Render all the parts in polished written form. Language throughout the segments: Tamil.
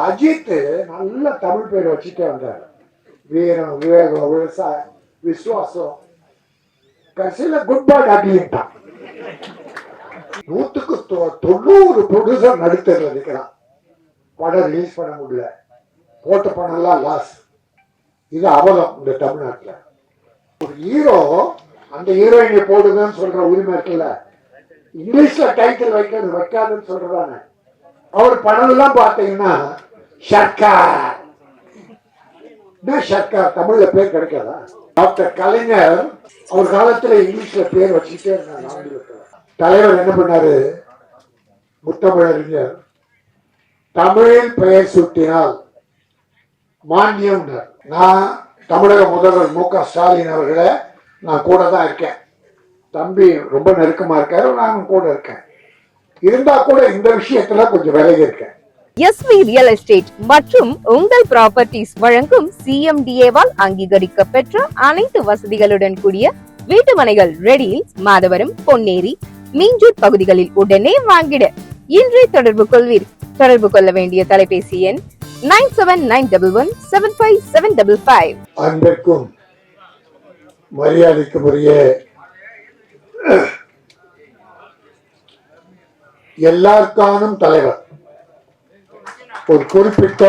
அஜித் நல்ல தமிழ் பேர் வச்சுட்டே வந்தார். வீரம், விவேகம், விவசாயம், விசுவாசம். கடைசியில் குட் பை அக்லிட்டான். 100% ப்ரொடியூசர் நடுத்தரில் இருக்கிறான். படம் ரிலீஸ் பண்ண முடியல, போட்ட படம் எல்லாம் லாஸ். இது அவலம் இந்த தமிழ்நாட்டில். ஒரு ஹீரோ அந்த ஹீரோயினை போடுங்கன்னு சொல்ற உரிமை இருக்குல்ல, இங்கிலீஷ்ல டைட்டில் வைக்காதுன்னு சொல்றதானே. அவர் படம் எல்லாம் பார்த்தீங்கன்னா சர்க்கார், சர்க்கார் தமிழ்ல பேர் கிடைக்காதா? டாக்டர் கலைஞர் அவர் காலத்துல இங்கிலீஷ்ல பேர் வச்சுட்டே இருந்தாங்க ஆங்கிலத்தில். தலைவர் என்ன பண்ணாரு, முத்தமிழறிஞர் தமிழில் பெயர் சூட்டினால் மானியம். நான் தமிழக முதல்வர் மு.க. ஸ்டாலின் அவர்களை நான் கூட தான் இருக்கேன். தம்பி ரொம்ப நெருக்கமா இருக்காரு, நானும் கூட இருக்கேன். இருந்தா கூட இந்த விஷயத்துல கொஞ்சம் விலகி இருக்கேன். எஸ்வி ரியல் எஸ்டேட் மற்றும் உங்கள் ப்ராப்பர்ட்டிஸ் வழங்கும் சிஎம்டிஏவால் அங்கீகரிக்க பெற்ற அனைத்து வசதிகளுடன் கூடிய வீட்டு மனைகள் ரெடியில் மாதவரம், பொன்னேரி, மீஞ்சூர் பகுதிகளில் உடனே வாங்கிட இன்றே தொடர்பு கொள்வீர். தொடர்பு கொள்ள வேண்டிய தொலைபேசி எண் 9791175755. அன்பிற்கும் மரியாதைக்குரிய எல்லாருக்கானும் தலைவர், ஒரு குறிப்பிட்ட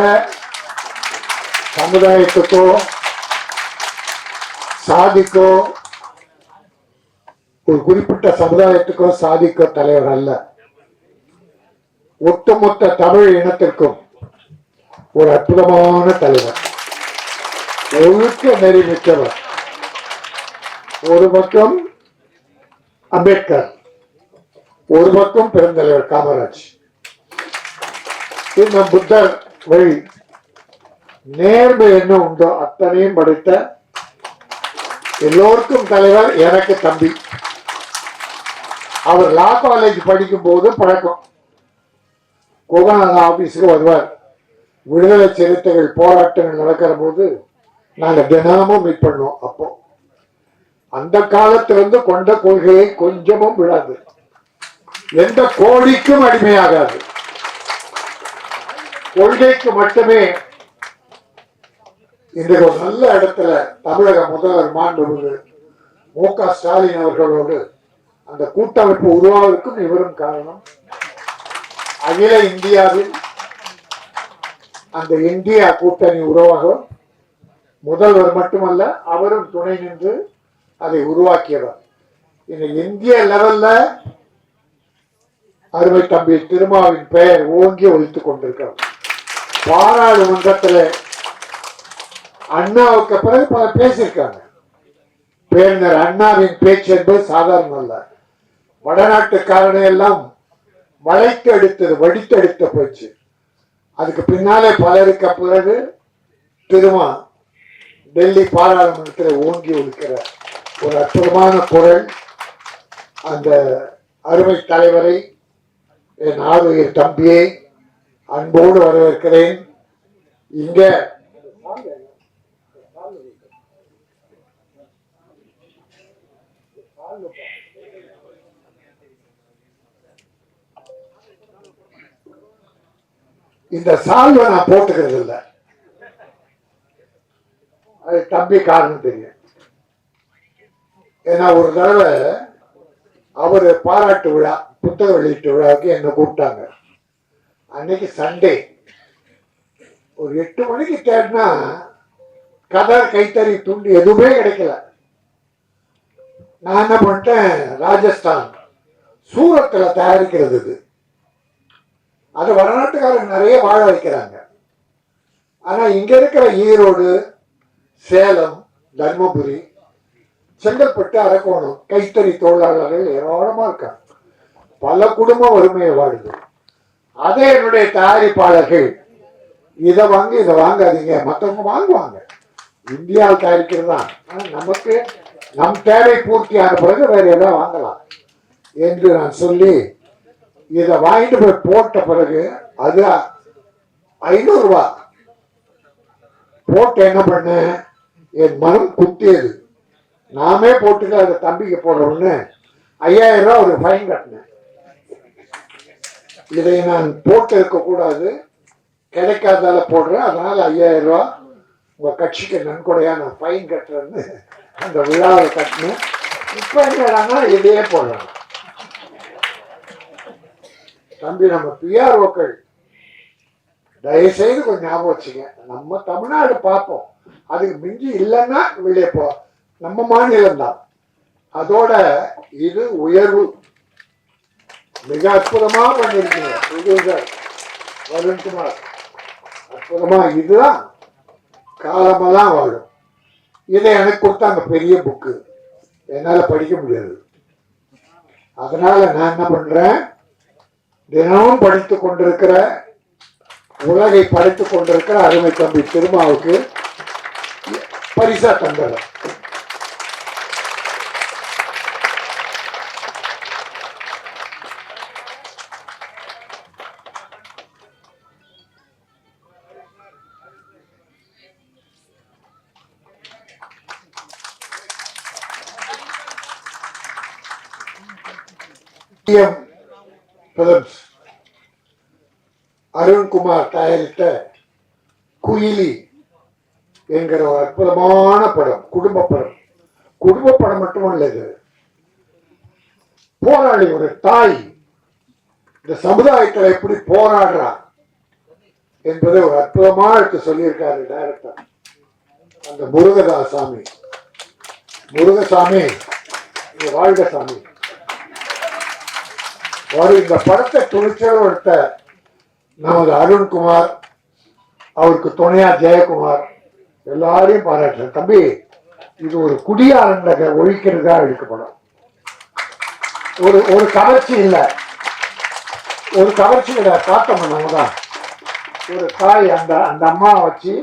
சமுதாயத்துக்கோ சாதிக்கோ, ஒரு குறிப்பிட்ட சமுதாயத்துக்கோ சாதிக்கோ தலைவர் அல்ல, ஒட்டுமொத்த தமிழ் இனத்திற்கும் ஒரு அற்புதமான தலைவர், ஒழுக்க நெறி மிக்கவர். ஒரு பக்கம் அம்பேத்கர், ஒரு பக்கம் பெருந்தலைவர் காமராஜ். இந்த புத்தர் வழி நேர்மை என்ன உண்டோ அத்தனையும் படைத்த எல்லோருக்கும் தலைவர். எனக்கு தம்பி, அவர் லா காலேஜ் படிக்கும் போது பழக்கம். கோகநாதன் ஆபீஸுக்கு வருவார். விடுதலை சிறுத்தைகள் போராட்டங்கள் நடக்கிற போது நாங்க தினமும் மீட் பண்ணுவோம். அப்போ அந்த காலத்திலிருந்து கொண்ட கொள்கையை கொஞ்சமும் விடாது, எந்த கோடிக்கும் அடிமையாகாது, கொள்கைக்கு மட்டுமே. இன்றைக்கு ஒரு நல்ல இடத்துல தமிழக முதல்வர் மாண்புமிகு மு.க. ஸ்டாலின் அவர்களோடு அந்த கூட்டமைப்பு உருவாவதற்கும் இவரும் காரணம். அகில இந்தியாவில் அந்த இந்தியா கூட்டணி உருவாக முதல்வர் மட்டுமல்ல, அவரும் துணை நின்று அதை உருவாக்கியவர். இந்த இந்திய லெவல்ல அருமை தம்பி திருமாவின் பெயர் ஓங்கி ஒழித்துக் கொண்டிருக்கிறார். பாராளுமன்றத்தில் அண்ணாவுக்கு பிறகு பல பேசியிருக்காங்க. பேரினர் அண்ணாவின் பேச்சு என்பது சாதாரண அல்ல. வடநாட்டுக்காரனை எல்லாம் வளைத்து எடுத்தது, வடித்து எடுத்த போச்சு. அதுக்கு பின்னாலே பலருக்கு பிறகு திருமா டெல்லி பாராளுமன்றத்தில் ஓங்கி ஒழிக்கிற ஒரு அற்புதமான குரல். அந்த அருமை தலைவரை, என் ஆறுயிர் தம்பியை அன்போடு வரவேற்கிறேன். இங்க இந்த சால்வை நான் போட்டுக்கிறது இல்லை, அது தம்பி காரணம் தெரியும். ஏன்னா ஒரு தடவை அவரு பாராட்டு விழா, புத்தக வெளியீட்டு விழாவுக்கு என்னை கூப்பிட்டாங்க. அன்னைக்கு சண்டே ஒரு 8 மணிக்கு தேடினா கதர், கைத்தறி, துண்டு எதுவுமே கிடைக்கல. நான் என்ன பண்ணிட்டேன், ராஜஸ்தான் சூரத்துல தயாரிக்கிறது இது, அது வடநாட்டுக்காரங்க நிறைய வாழ வைக்கிறாங்க. ஆனா இங்க இருக்கிற ஈரோடு, சேலம், தர்மபுரி, செங்கல்பட்டு, அரக்கோணம் கைத்தறி தொழிலாளர்கள் ஏராளமா இருக்காங்க. பல குடும்பம் வறுமையை வாழுது. அதே என்னுடைய தயாரிப்பாளர்கள் இதை வாங்கி இதை வாங்காதீங்க, மற்றவங்க வாங்குவாங்க, இந்தியாவில் தயாரிக்கிறது தான், நமக்கு நம் தேவை பூர்த்தியான பிறகு வேற ஏதாவது வாங்கலாம் என்று நான் சொல்லி இதை வாங்கிட்டு போய் போட்ட பிறகு அது 500 ரூபாய் போட்டு என்ன பண்ண, என் மனம் குத்தியது. நாமே போட்டுக்க அதை தம்பிக்கு போடுறோம்னு 5000 ரூபாய் ஒரு ஃபைன் கட்டினேன். இதை நான் போட்டு இருக்கக்கூடாது, கிடைக்காதால போடுறேன், அதனால 5000 ரூபா உங்க கட்சிக்கு நன்கொடையா நான் ஃபைன் கட்டுறேன்னு அந்த விழாவை கட்டினேன். இப்ப என்னடானா இதையே போடுறாங்க. தம்பி, நம்ம பிஆர்ஓக்கள் தயவுசெய்து கொஞ்சம் ஞாபகம் வச்சுங்க. நம்ம தமிழ்நாடு பார்ப்போம், அதுக்கு மிஞ்சி இல்லைன்னா வெளியே போ, நம்ம மாநிலம் தான். அதோட இது உயர்வு மிக அற்புதமா பண்ணிருக்கீங்க வருண்குமார், அற்புதமா. இதுதான் காலமெல்லாம் வாழும். இதை எனக்கு கொடுத்தாங்க, பெரிய புக்கு, என்னால படிக்க முடியாது. அதனால நான் என்ன பண்றேன், தினமும் படித்துக் கொண்டிருக்கிற, உலகை படித்துக் கொண்டிருக்கிற அருமை தம்பி திருமாவுக்கு பரிசா தந்துடுறேன். அருண்குமார் தயாரித்த குயிலி என்கிற ஒரு அற்புதமான படம், குடும்ப படம். குடும்ப படம் மட்டுமல்ல, இது போராளி, ஒரு தாய் இந்த சமுதாயத்தில் எப்படி போராடுறா என்பதை ஒரு அற்புதமா எடுத்து சொல்லியிருக்காரு டைரக்டர் அந்த முருகதாசாமி. முருகசாமி வாழ்கசாமி. இந்த படத்தை துணிச்சல் எடுத்த நமது அருண்குமார், அவருக்கு துணையா ஜெயக்குமார், எல்லாரையும் பாராட்டுறேன். தம்பி, இது ஒரு குடியாரங்களை ஒழிக்கிறதா எடுக்கப்படும். ஒரு கவர்ச்சி இல்லை, ஒரு கவர்ச்சி கிடையாது. பார்த்தோம் நம்ம தான் ஒரு தாய் அந்த அம்மா வச்சு,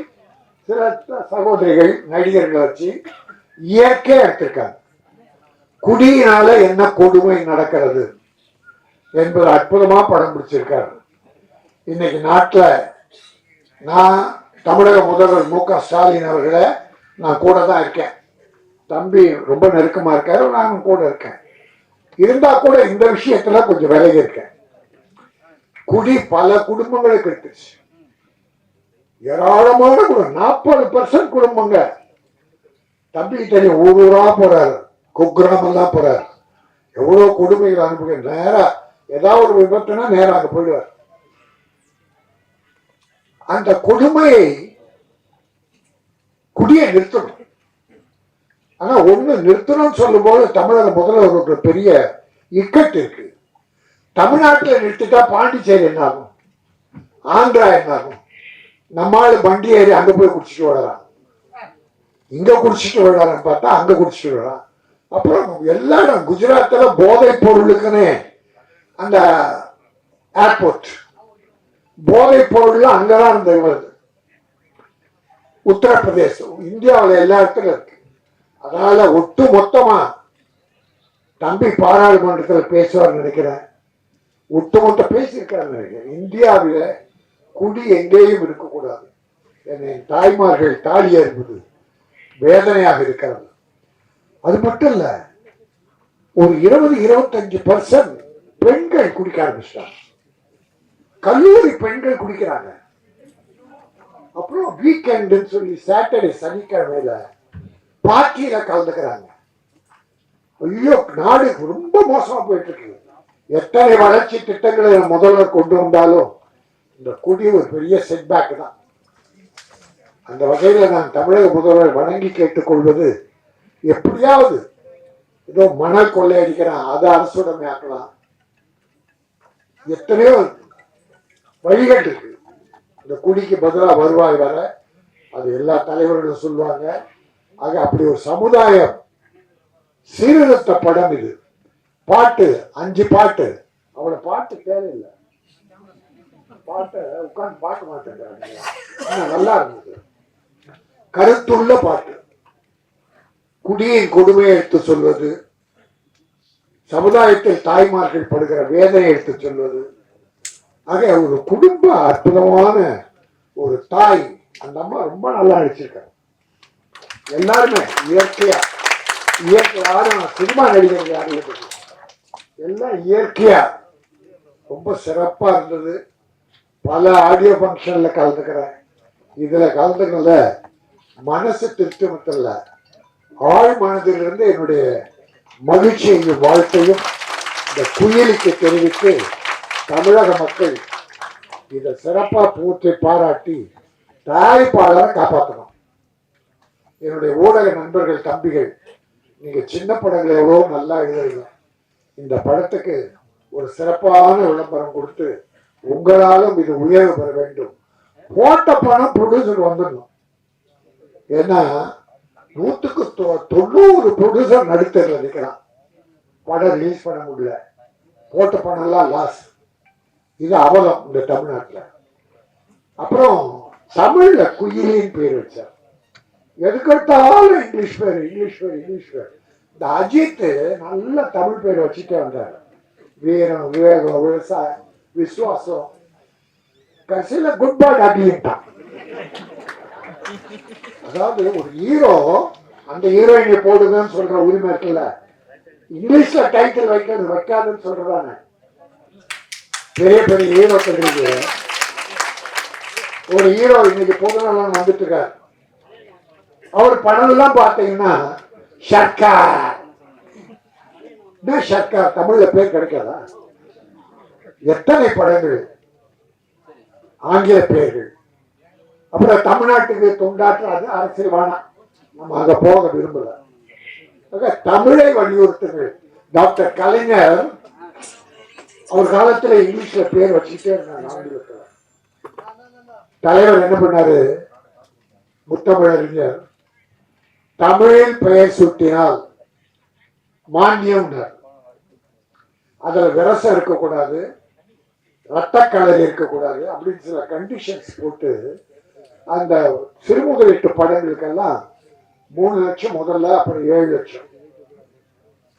சில சகோதரிகள் நடிகர்களை வச்சு இயற்கையா எடுத்திருக்காங்க. குடியினால என்ன கொடுமை நடக்கிறது என்பது அற்புதமா படம் பிடிச்சிருக்காரு. இன்னைக்கு நாட்டில் நான் தமிழக முதல்வர் மு.க.ஸ்டாலின் அவர்களை நான் கூட தான் இருக்கேன். தம்பி ரொம்ப நெருக்கமா இருக்காரு, நானும் கூட இருக்கேன். இருந்தா கூட இந்த விஷயத்துல கொஞ்சம் விலகி இருக்கேன். குடி பல குடும்பங்களுக்கு எடுத்துச்சு, ஏராளமான 40% குடும்பங்க. தம்பி தெரியும், ஊரூரா போறாரு, குக்கிராமம் தான் போறாரு. எவ்வளவு கொடுமைகள் அனுப்புங்க. நேரா ஏதாவது ஒரு விபத்துனா நேரம் அங்க போயிடுவார். அந்த கொடுமையை குடியை நிறுத்தணும். ஆனா ஒண்ணு நிறுத்தணும்னு சொல்லும் போது தமிழக முதல்வருக்கு பெரிய இக்கட்டு இருக்கு. தமிழ்நாட்டில் நிறுத்திட்டா பாண்டிச்சேரி என்ன ஆகும், ஆந்திரா என்ன ஆகும்? நம்மால வண்டி ஏறி அங்க போய் குடிச்சிட்டு விடலாம், இங்க குடிச்சிட்டு விடலான்னு பார்த்தா அங்க குடிச்சிட்டு விடலாம். அப்புறம் எல்லா இடம் குஜராத்ல போதை பொருளுக்குன்னு அந்த ஏர்போர்ட், போதை பொருள்லாம் அங்கதான் இருந்தது வருது. உத்தரப்பிரதேசம், இந்தியாவில் எல்லா இடத்துல இருக்கு. அதனால ஒட்டு மொத்தமா தம்பி பாராளுமன்றத்தில் பேசுவார் நினைக்கிறேன், ஒட்டுமொத்த பேசியிருக்காரு நினைக்கிறேன். இந்தியாவில குடி எங்கேயும் இருக்கக்கூடாது. என்னை தாய்மார்கள் தாலி ஏற்பது வேதனையாக இருக்கிறது. அது மட்டும் இல்ல, ஒரு 20-25% பெண்கள் குடிக்க ஆரம்பிச்சிட்டாங்க. கல்லூரி பெண்கள் குடிக்கிறாங்க. அப்புறம் வீக்கெண்டு சொல்லி சாட்டர்டே சனிக்கிழமையில பார்ட்டியில கலந்துக்கிறாங்க. ஐயோ, நாடு ரொம்ப மோசமா போயிட்டு இருக்கு. எத்தனை வளர்ச்சி திட்டங்களை முதல்வர் கொண்டு வந்தாலும் இந்த குடி ஒரு பெரிய செட்பேக் தான். அந்த வகையில நான் தமிழக முதல்வர் வணங்கி கேட்டுக்கொள்வது, எப்படியாவது ஏதோ மணல் கொள்ளையடிக்கிறான், அதை அரசுடைமை ஆக்கலாம். எத்தனையோ வழிகள் இருக்கு. இந்த குடிக்கு பதிலாக வருவாய் வர, அது எல்லா தலைவர்களும் சொல்லுவாங்க. ஆக அப்படி ஒரு சமுதாயம் சீர்திருத்த படம் இது. பாட்டு 5 பாட்டு, அவளை பாட்டு தேவையில்லை, பாட்டை உட்கார்ந்து பார்க்க மாட்டேங்கிறாங்க. நல்லா இருந்தது, கருத்துள்ள பாட்டு. குடியின் கொடுமையை எடுத்து சொல்வது, சமுதாயத்தில் தாய்மார்கள் படுகிற வேதனை எடுத்து சொல்வது. ஆக ஒரு குடும்ப அற்புதமான ஒரு தாய். அந்த அம்மா ரொம்ப நல்லா நடிச்சிருக்காங்க. எல்லாருமே இயற்கையா, யாரும் சினிமா நடிகர்கள் யாரும் எல்லாம் இயற்கையா ரொம்ப சிறப்பா இருந்தது. பல ஆடியோ ஃபங்க்ஷன்ல கலந்துக்கிறேன். இதுல கலந்துக்கல மனசு திருப்தி மட்டும் இல்ல, ஆழ் மனதிலிருந்து என்னுடைய மகிழ்ச்சியையும் வாழ்க்கையும் இந்த குயிலுக்கு தெரிவித்து தமிழக மக்கள் இதை சிறப்பா பூர்த்தி பாராட்டி தயாரிப்பாளரை காப்பாற்றணும். என்னுடைய ஊடக நண்பர்கள், தம்பிகள், நீங்க சின்ன படங்களை எவ்வளோ நல்லா எழுதுறீங்க. இந்த படத்துக்கு ஒரு சிறப்பான விளம்பரம் கொடுத்து உங்களாலும் இது உயர்வு பெற வேண்டும். போட்ட பணம் ப்ரொடியூசர் வந்துடணும். ஏன்னா 100% ப்ரொடியூசர் நடுத்தரில் நிற்கிறான், படம் ரிலீஸ் பண்ண முடியல, போட்ட பணம் எல்லாம் லாஸ். இது அவலம் இந்த தமிழ்நாட்டில். அப்புறம் தமிழ்ல குயிலின் பேர் வச்சார். எதுக்கெடுத்தாலும் இங்கிலீஷ் பேர், இங்கிலீஷ் பேர், இங்கிலீஷ் பேர். இந்த அஜித் நல்ல தமிழ் பேர் வச்சுட்டே வந்தார். வீரம், விவேகம், விவசாயம், விசுவாசம். கடைசியில குட் பை அப்படின்ட்டான். அதாவது ஒரு ஹீரோ அந்த ஹீரோயினை போடுங்கன்னு சொல்ற உரிமை இருக்குல்ல, இங்கிலீஷ்ல டைட்டில் வைக்கிறது வைக்காதுன்னு சொல்றதானே. பெரிய பெரிய ஹீரோக்கள் இருக்கு. ஒரு ஹீரோ இன்னைக்கு பொதுநலம் வந்துட்டு இருக்காரு. அவர் படம் எல்லாம் பார்த்தீங்கன்னா சர்க்கார். என்ன சர்க்கார் தமிழ்ல பேர் கிடைக்காதா? எத்தனை படங்கள், ஆங்கில பெயர்கள். அப்புறம் தமிழ்நாட்டுக்கு தொண்டாற்றாது அரசியல் வேணாம், நம்ம அங்க போக விரும்பல. தமிழை வலியுறுத்துங்கள். டாக்டர் கலைஞர் அவர் காலத்துல இங்கிலீஷ்ல பேர் வச்சுட்டே இருந்தாங்க. ஆங்கிலத்துல தலைவர் என்ன பண்ணாரு, முத்தமிழறிஞர், தமிழில் பெயர் சூட்டினால் மானியம், அதுல விரசம் இருக்கக்கூடாது, ரத்த கலர் இருக்கக்கூடாது அப்படின்னு சில கண்டிஷன்ஸ் போட்டு அந்த சிறுமுதலீட்டு படங்களுக்கெல்லாம் 3 லட்சம் முதல்ல, அப்புறம் 7 லட்சம்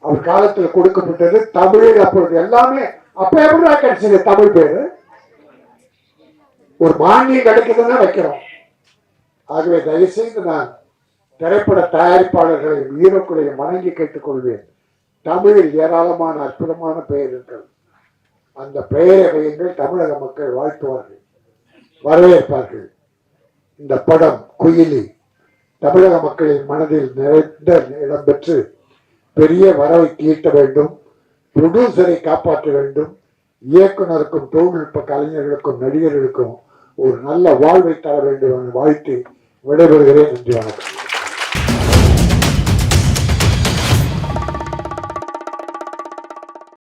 அவர் காலத்தில் கொடுக்கப்பட்டது. தமிழில் அப்பொழுது எல்லாமே அப்ப எப்படி கிடைச்சது தமிழ் பேரு? ஒரு மானியம் கிடைக்குதுன்னா வைக்கிறோம். ஆகவே தயவு செய்து நான் திரைப்பட தயாரிப்பாளர்களையும் ஹீரோக்களையும் வணங்கி கேட்டுக்கொள்வேன். தமிழில் ஏராளமான அற்புதமான பெயர் இருக்கிறது. அந்த பெயரை வையுங்கள், தமிழக மக்கள் வாழ்த்துவார்கள், வரவேற்பார்கள். இந்த படம் குயிலி தமிழக மக்களின் மனதில் நிறைந்த இடம் பெற்று பெரிய வரவை ஈட்ட வேண்டும். ப்ரொடியூசரை காப்பாற்ற வேண்டும். இயக்குனருக்கும் தொழில்நுட்ப கலைஞர்களுக்கும் நடிகர்களுக்கும் ஒரு நல்ல வாழ்வை தர வேண்டும் என வாழ்த்து விடைபெறுகிறேன். நன்றி, வணக்கம்.